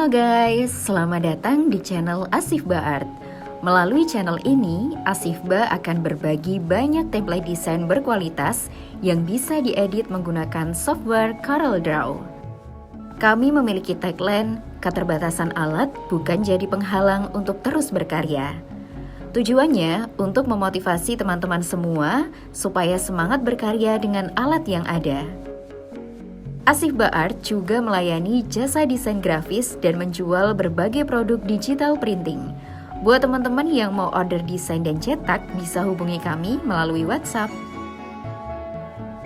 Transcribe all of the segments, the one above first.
Halo guys, selamat datang di channel Asifba Art. Melalui channel ini, Asifba akan berbagi banyak template desain berkualitas yang bisa diedit menggunakan software CorelDRAW. Kami memiliki tagline, keterbatasan alat bukan jadi penghalang untuk terus berkarya. Tujuannya untuk memotivasi teman-teman semua supaya semangat berkarya dengan alat yang ada. Asifba Art juga melayani jasa desain grafis dan menjual berbagai produk digital printing. Buat teman-teman yang mau order desain dan cetak, bisa hubungi kami melalui WhatsApp.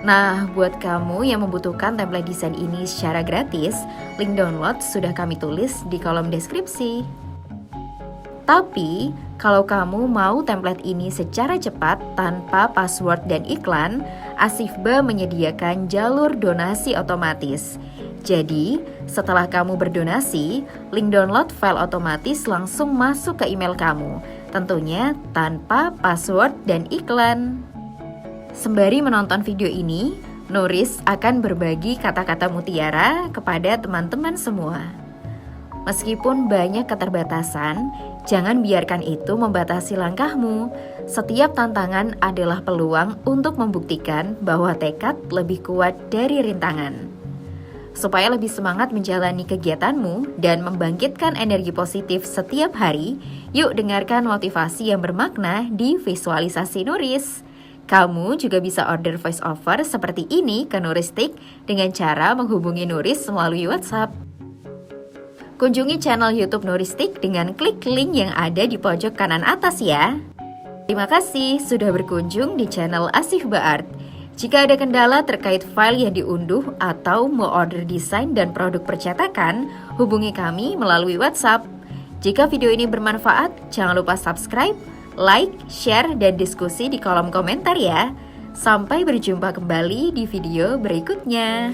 Nah, buat kamu yang membutuhkan template desain ini secara gratis, link download sudah kami tulis di kolom deskripsi. Tapi, kalau kamu mau template ini secara cepat tanpa password dan iklan, Asifba menyediakan jalur donasi otomatis. Jadi, setelah kamu berdonasi, link download file otomatis langsung masuk ke email kamu, tentunya tanpa password dan iklan. Sembari menonton video ini, Nuris akan berbagi kata-kata mutiara kepada teman-teman semua. Meskipun banyak keterbatasan, jangan biarkan itu membatasi langkahmu. Setiap tantangan adalah peluang untuk membuktikan bahwa tekad lebih kuat dari rintangan. Supaya lebih semangat menjalani kegiatanmu dan membangkitkan energi positif setiap hari, yuk dengarkan motivasi yang bermakna di visualisasi Nuris. Kamu juga bisa order voice over seperti ini ke Nuristik dengan cara menghubungi Nuris melalui WhatsApp. Kunjungi channel YouTube Nuristik dengan klik link yang ada di pojok kanan atas ya. Terima kasih sudah berkunjung di channel Asifba Art. Jika ada kendala terkait file yang diunduh atau mau order desain dan produk percetakan, hubungi kami melalui WhatsApp. Jika video ini bermanfaat, jangan lupa subscribe, like, share, dan diskusi di kolom komentar ya. Sampai berjumpa kembali di video berikutnya.